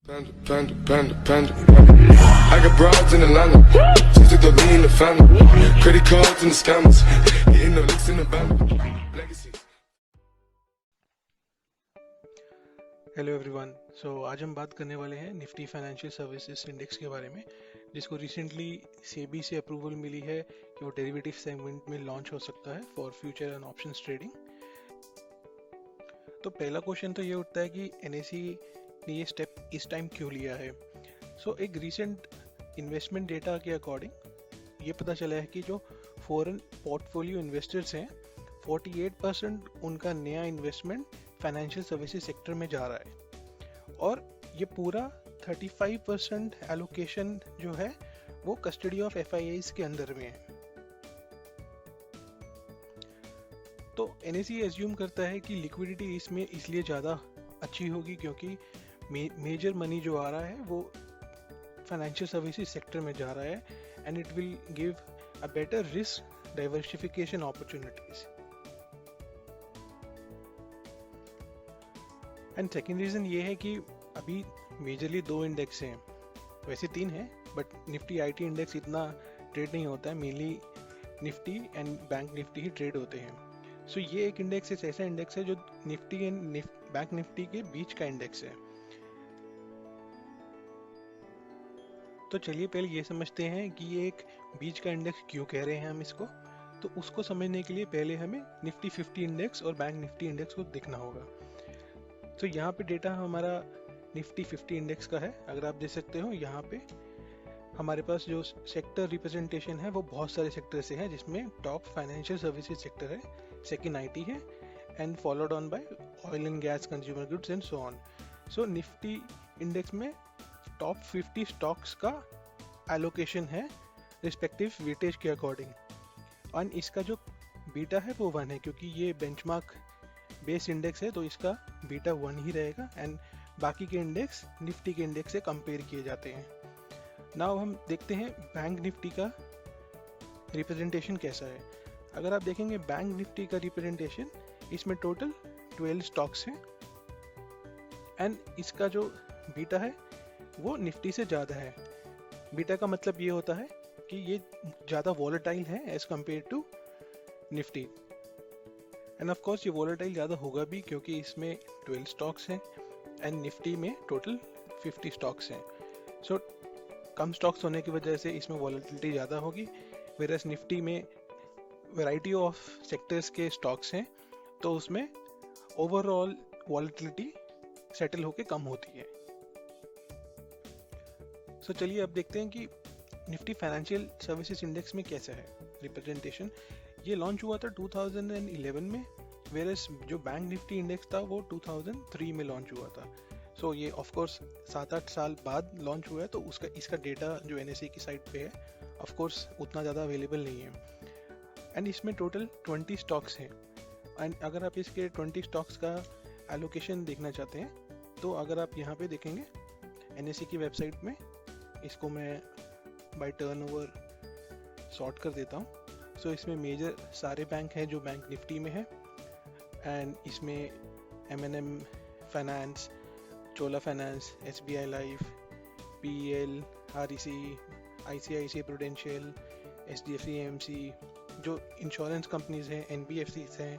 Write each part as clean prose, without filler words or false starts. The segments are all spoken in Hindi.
I got broads in Atlanta, just took the lean in the family, credit cards and the scammers, hitting the licks in the band, legacy. Hello everyone. आज हम बात करने वाले हैं निफ्टी फाइनेंशियल सर्विसेज इंडेक्स के बारे में, जिसको रिसेंटली सेबी से अप्रूवल मिली है कि वो डेरिवेटिव सेगमेंट में लॉन्च हो सकता है for future and options trading. तो पहला क्वेश्चन तो ये उठता है कि एनएसई ने ये स्टेप इस टाइम क्यों लिया है। एक रीसेंट इन्वेस्टमेंट डेटा के अकॉर्डिंग ये पता चला है कि जो फॉरेन पोर्टफोलियो इन्वेस्टर्स हैं 48% उनका नया इन्वेस्टमेंट फाइनेंशियल सर्विसेज सेक्टर में जा रहा है, और ये पूरा 35% एलोकेशन जो है वो कस्टडी ऑफ एफआईआईज के अंदर में है। तो एनएसई एज्यूम करता है कि लिक्विडिटी इसमें इसलिए ज़्यादा अच्छी होगी क्योंकि मेजर मनी जो आ रहा है वो फाइनेंशियल सर्विसेज सेक्टर में जा रहा है, and it will give a better risk diversification opportunities. And second reason ये है कि अभी मेजरली 2 इंडेक्स हैं, वैसे 3 हैं, बट निफ्टी आईटी इंडेक्स इतना ट्रेड नहीं होता है, mainly Nifty and bank Nifty he trade होते हैं। ये एक इंडेक्स ऐसा इंडेक्स है जो निफ्टी एंड बैंक निफ्टी के बीच का इंडेक्स है। तो चलिए पहले ये समझते हैं कि ये एक बीच का इंडेक्स क्यों कह रहे हैं हम इसको। तो उसको समझने के लिए पहले हमें निफ्टी 50 इंडेक्स और बैंक निफ्टी इंडेक्स को देखना होगा। यहाँ पे डेटा हमारा निफ्टी 50 इंडेक्स का है। अगर आप देख सकते हो यहाँ पे हमारे पास जो सेक्टर रिप्रेजेंटेशन है वो बहुत सारे सेक्टर से है, जिसमें टॉप फाइनेंशियल सर्विसेज सेक्टर है, सेकंड आईटी है, and followed on by oil and gas, consumer goods and so on. Nifty index में टॉप 50 स्टॉक्स का एलोकेशन है रिस्पेक्टिव वेटेज के अकॉर्डिंग, और इसका जो बीटा है वो 1 है, क्योंकि ये बेंचमार्क बेस इंडेक्स है तो इसका बीटा 1 ही रहेगा, एंड बाकी के इंडेक्स निफ्टी के इंडेक्स से कंपेयर किए जाते हैं। नाउ हम देखते हैं बैंक निफ्टी का रिप्रेजेंटेशन कैसा है। अगर आप देखेंगे बैंक निफ्टी का रिप्रेजेंटेशन, इसमें टोटल 12 स्टॉक्स हैं, एंड इसका जो बीटा है वो निफ्टी से ज़्यादा है। बीटा का मतलब ये होता है कि ये ज़्यादा वॉलेटाइल है as compared to Nifty, and of course ये वॉलेटाइल ज़्यादा होगा भी क्योंकि इसमें 12 स्टॉक्स हैं एंड निफ्टी में टोटल 50 स्टॉक्स हैं। कम स्टॉक्स होने की वजह से इसमें वॉलेटिलिटी ज़्यादा होगी, वेरस निफ्टी में वैरायटी ऑफ सेक्टर्स के स्टॉक्स हैं तो उसमें ओवरऑल वॉलेटिलिटी सेटल होके कम होती है। चलिए अब देखते हैं कि निफ्टी फाइनेंशियल सर्विसेज इंडेक्स में कैसा है रिप्रेजेंटेशन। ये लॉन्च हुआ था 2011 में, वेरस जो बैंक निफ्टी इंडेक्स था वो 2003 में लॉन्च हुआ था। ये ऑफ कोर्स 7-8 साल बाद लॉन्च हुआ है, तो इसका डेटा जो एनएसई की साइट पे है ऑफ कोर्स उतना ज़्यादा अवेलेबल नहीं है, एंड इसमें टोटल 20 स्टॉक्स हैं। एंड अगर आप इसके 20 स्टॉक्स का एलोकेशन देखना चाहते हैं तो अगर आप यहाँ पे देखेंगे एनएसई की वेबसाइट में, इसको मैं बाय टर्नओवर सॉर्ट कर देता हूँ। इसमें मेजर सारे बैंक हैं जो बैंक निफ्टी में है, एंड इसमें M&M finance, Chola finance, SBI life, PEL, REC, ICICI prudential, HDFC AMC, जो इंश्योरेंस कंपनीज हैं, NBFCs हैं,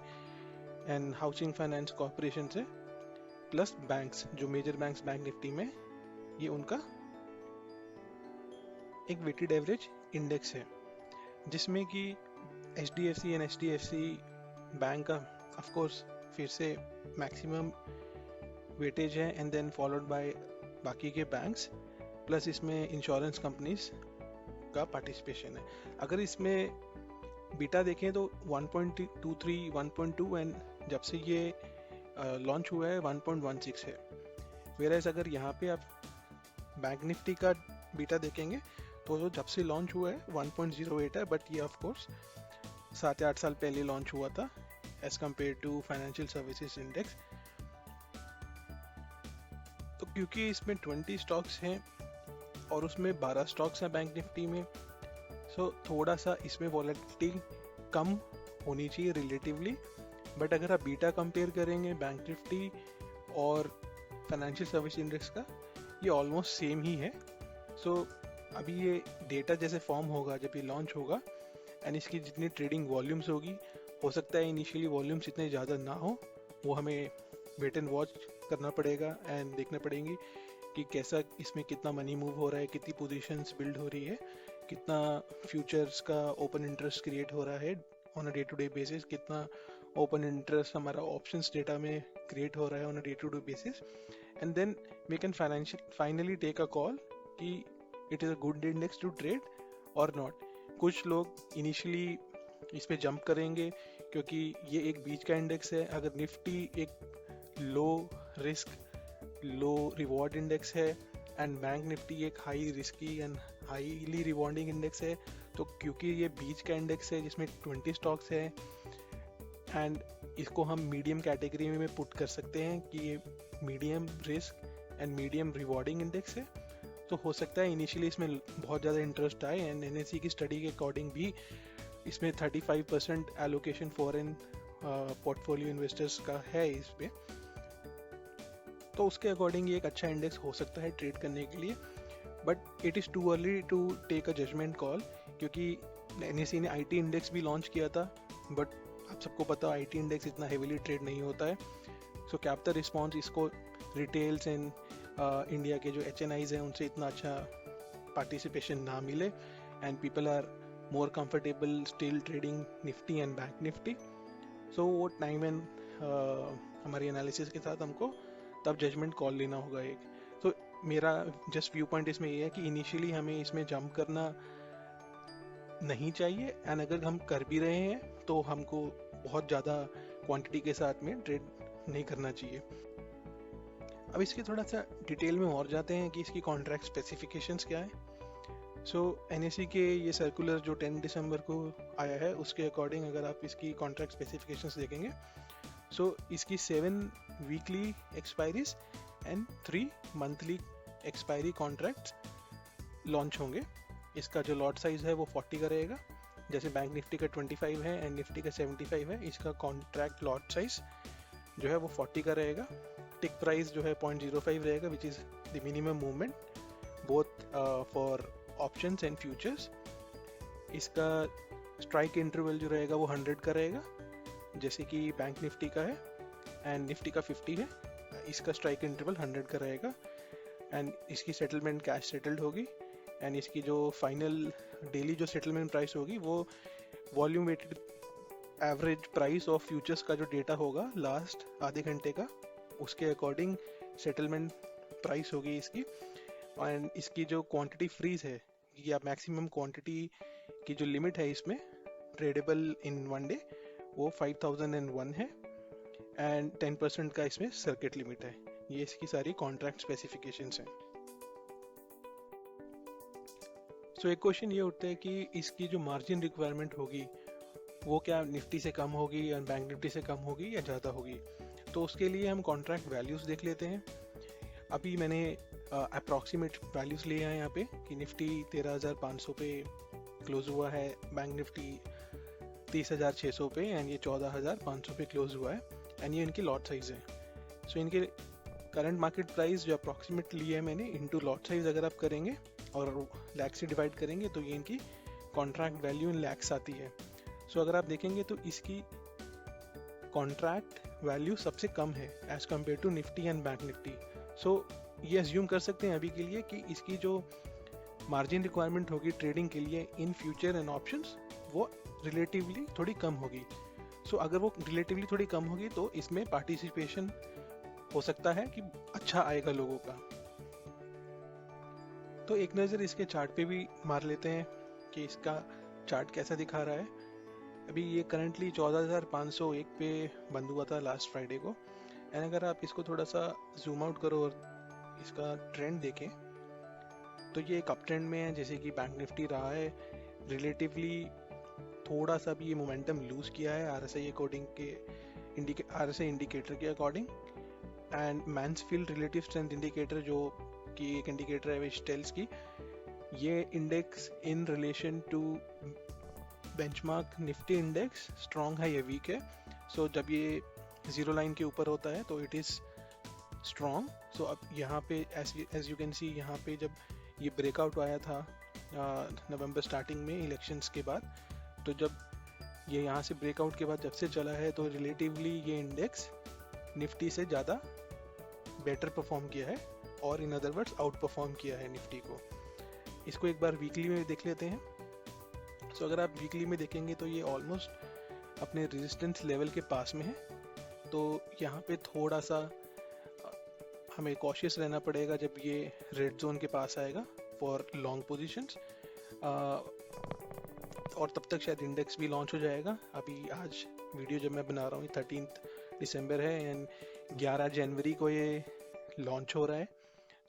एंड हाउसिंग फाइनेंस कॉर्पोरेशन है, प्लस बैंक्स, जो मेजर बैंक्स बैंक निफ्टी में, ये उनका एक वेटेड एवरेज इंडेक्स है, जिसमें कि HDFC एंड HDFC बैंक का ऑफ कोर्स फिर से मैक्सिमम वेटेज है, एंड देन फॉलोड बाय बाकी के बैंक्स, प्लस इसमें इंश्योरेंस कंपनीज का पार्टिसिपेशन है। अगर इसमें बीटा देखें तो 1.23, 1.2, एंड जब से ये लॉन्च हुआ है 1.16 है। वेरएस अगर यहाँ पे आप बैंक निफ्टी का बीटा देखेंगे तो जब से लॉन्च हुआ है 1.08 है, बट ये ऑफ कोर्स 7 या 8 साल पहले लॉन्च हुआ था as compared to financial services index. तो क्योंकि इसमें 20 स्टॉक्स हैं और उसमें 12 स्टॉक्स हैं बैंक निफ्टी में, थोड़ा सा इसमें वॉलेटिलिटी कम होनी चाहिए रिलेटिवली, बट अगर आप बीटा कंपेयर करेंगे बैंक निफ्टी और फाइनेंशियल सर्विस इंडेक्स का, ये ऑलमोस्ट सेम ही है। सो अभी ये डेटा जैसे फॉर्म होगा, जब ये लॉन्च होगा एंड इसकी जितनी ट्रेडिंग वॉल्यूम्स होगी, हो सकता है इनिशियली वॉल्यूम्स इतने ज़्यादा ना हो, वो हमें वेट एंड वॉच करना पड़ेगा एंड देखना पड़ेंगी कि कैसा इसमें कितना मनी मूव हो रहा है, कितनी पोजीशंस बिल्ड हो रही है, कितना फ्यूचर्स का ओपन इंटरेस्ट क्रिएट हो रहा है on a day to day basis, कितना ओपन इंटरेस्ट हमारा ऑप्शंस डेटा में क्रिएट हो रहा है on a day to day basis, and then we can finally take a call कि it is a good index to trade और नॉट। कुछ लोग इनिशियली इस पे जंप करेंगे क्योंकि ये एक बीच का इंडेक्स है। अगर निफ्टी एक लो रिस्क लो रिवॉर्ड इंडेक्स है एंड बैंक निफ्टी एक high risky and highly rewarding index है, तो क्योंकि ये बीच का इंडेक्स है जिसमें 20 स्टॉक्स है एंड इसको हम मीडियम कैटेगरी में पुट कर सकते हैं कि ये medium risk and medium rewarding index है, तो हो सकता है इनिशियली इसमें बहुत ज़्यादा इंटरेस्ट आए एंड एनएसई की स्टडी के अकॉर्डिंग भी इसमें 35% एलोकेशन फॉरेन पोर्टफोलियो इन्वेस्टर्स का है इस पे, तो उसके अकॉर्डिंग ये एक अच्छा इंडेक्स हो सकता है ट्रेड करने के लिए। But it is too early to take a judgement call, क्योंकि एनएसई ने आईटी इंडेक्स भी लॉन्च किया था, बट आप सबको पता आईटी इंडेक्स इतना हेविली ट्रेड नहीं होता है। सो क्या द रिस्पॉन्स इसको रिटेल्स इन इंडिया के जो HNIs हैं उनसे इतना अच्छा पार्टिसिपेशन ना मिले and people are more comfortable still trading Nifty and bank Nifty. So वो टाइम एंड हमारी एनालिसिस के साथ हमको तब जजमेंट कॉल लेना होगा एक। तो मेरा जस्ट व्यू पॉइंट इसमें ये है कि इनिशियली हमें इसमें जंप करना नहीं चाहिए एंड अगर हम कर भी रहे हैं तो हमको बहुत ज़्यादा क्वांटिटी के साथ में ट्रेड नहीं करना चाहिए। अब इसके थोड़ा सा डिटेल में और जाते हैं कि इसकी कॉन्ट्रैक्ट स्पेसिफिकेशंस क्या है। सो एनएसई के ये सर्कुलर जो 10 दिसंबर को आया है उसके अकॉर्डिंग अगर आप इसकी कॉन्ट्रैक्ट स्पेसिफिकेशंस देखेंगे, सो इसकी 7 weekly expiries and 3 monthly expiry contracts launch होंगे। इसका जो लॉट साइज है वो 40 का रहेगा, जैसे बैंक निफ्टी का 25 है एंड निफ्टी का 75 है, इसका कॉन्ट्रैक्ट लॉट साइज जो है वो 40 का रहेगा। टिक प्राइस जो है 0.05 रहेगा which is the minimum movement both for options and futures. इसका स्ट्राइक इंटरवल जो रहेगा वो 100 का रहेगा, जैसे कि बैंक निफ्टी का है एंड निफ्टी का 50 है, इसका स्ट्राइक इंटरवल 100 का रहेगा एंड इसकी सेटलमेंट कैश सेटल्ड होगी एंड इसकी जो फाइनल डेली जो सेटलमेंट प्राइस होगी वो volume weighted average price of futures का जो डेटा होगा लास्ट आधे घंटे का उसके अकॉर्डिंग सेटलमेंट प्राइस होगी इसकी। एंड इसकी जो क्वांटिटी फ्रीज है या मैक्सिमम क्वांटिटी की जो लिमिट है इसमें ट्रेडेबल इन वन डे वो 5001 है एंड 10% का इसमें सर्किट लिमिट है। ये इसकी सारी कॉन्ट्रैक्ट स्पेसिफिकेशंस हैं। सो एक क्वेश्चन ये उठता है कि इसकी जो मार्जिन रिक्वायरमेंट होगी वो क्या निफ्टी से कम होगी या बैंक निफ्टी से कम होगी या ज़्यादा होगी। तो उसके लिए हम कॉन्ट्रैक्ट वैल्यूज़ देख लेते हैं। अभी मैंने अप्रॉक्सीमेट वैल्यूज़ लिए हैं यहाँ पे कि निफ्टी 13,500 पे क्लोज हुआ है, बैंक निफ्टी 30,600 पे एंड ये 14,500 पे क्लोज हुआ है एंड ये इनकी लॉट साइज है। सो इनके करंट मार्केट प्राइस जो अप्रॉक्सीमेट लिए है मैंने इनटू लॉट साइज अगर आप करेंगे और लैख से डिवाइड करेंगे तो ये इनकी कॉन्ट्रैक्ट वैल्यू इन लैक्स आती है। सो अगर आप देखेंगे तो इसकी कॉन्ट्रैक्ट वैल्यू सबसे कम है as compared to Nifty and bank Nifty. So ये अज्यूम कर सकते हैं अभी के लिए कि इसकी जो मार्जिन रिक्वायरमेंट होगी ट्रेडिंग के लिए इन फ्यूचर एंड ऑप्शंस वो रिलेटिवली थोड़ी कम होगी। सो अगर वो रिलेटिवली थोड़ी कम होगी तो इसमें पार्टिसिपेशन हो सकता है कि अच्छा आएगा लोगों का। तो एक नज़र इसके चार्ट पे भी मार लेते हैं कि इसका चार्ट कैसा दिखा रहा है। अभी ये करंटली 14,501 पे बंद हुआ था लास्ट फ्राइडे को एंड अगर आप इसको थोड़ा सा जूम आउट करो और इसका ट्रेंड देखें तो ये एक अप ट्रेंड में है, जैसे कि बैंक निफ्टी रहा है। रिलेटिवली थोड़ा सा भी ये मोमेंटम लूज किया है RSI अकॉर्डिंग के RSI इंडिकेटर के according and Mansfield relative strength indicator जो कि एक इंडिकेटर है विच टेल्स की ये index in relation to benchmark Nifty index strong है या वीक है। सो जब ये जीरो लाइन के ऊपर होता है तो इट इज़ स्ट्रॉन्ग। सो अब यहाँ पे एज यू कैन सी, यहाँ पे जब ये ब्रेकआउट आया था नवंबर स्टार्टिंग में इलेक्शंस के बाद, तो जब ये यहाँ से ब्रेकआउट के बाद जब से चला है तो रिलेटिवली ये इंडेक्स निफ्टी से ज़्यादा बेटर परफॉर्म किया है, और in other words out perform किया है निफ्टी को। इसको एक बार वीकली में देख लेते हैं। सो अगर आप वीकली में देखेंगे तो ये ऑलमोस्ट अपने रेजिस्टेंस लेवल के पास में है। तो यहाँ पे थोड़ा सा हमें कॉशियस रहना पड़ेगा जब ये रेड जोन के पास आएगा फॉर लॉन्ग पोजीशंस, और तब तक शायद इंडेक्स भी लॉन्च हो जाएगा। अभी आज वीडियो जब मैं बना रहा हूँ 13 दिसंबर है एंड 11 जनवरी को ये लॉन्च हो रहा है।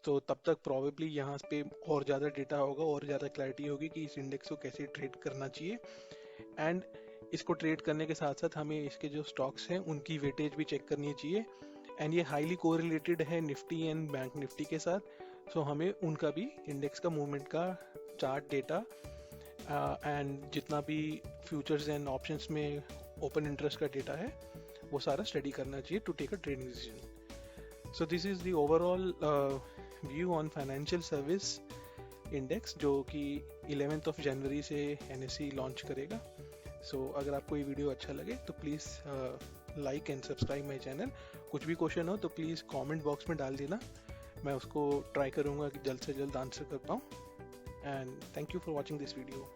तो तब तक प्रॉबेबली यहाँ पे और ज़्यादा डेटा होगा और ज़्यादा क्लैरिटी होगी कि इस इंडेक्स को कैसे ट्रेड करना चाहिए। एंड इसको ट्रेड करने के साथ साथ हमें इसके जो स्टॉक्स हैं उनकी वेटेज भी चेक करनी चाहिए। एंड ये हाईली कोरिलेटेड है निफ्टी एंड बैंक निफ्टी के साथ, सो हमें उनका भी इंडेक्स का मूवमेंट का चार्ट डेटा एंड जितना भी फ्यूचर्स एंड ऑप्शंस में ओपन इंटरेस्ट का डेटा है वो सारा स्टडी करना चाहिए to take a trading decision. So this is the overall view on financial service index, जो कि 11 जनवरी से NSE लॉन्च करेगा। सो अगर आपको ये वीडियो अच्छा लगे तो please like and subscribe my channel. कुछ भी क्वेश्चन हो तो प्लीज़ कमेंट बॉक्स में डाल देना, मैं उसको ट्राई करूँगा कि जल्द से जल्द आंसर कर पाऊँ। And thank you for watching this video.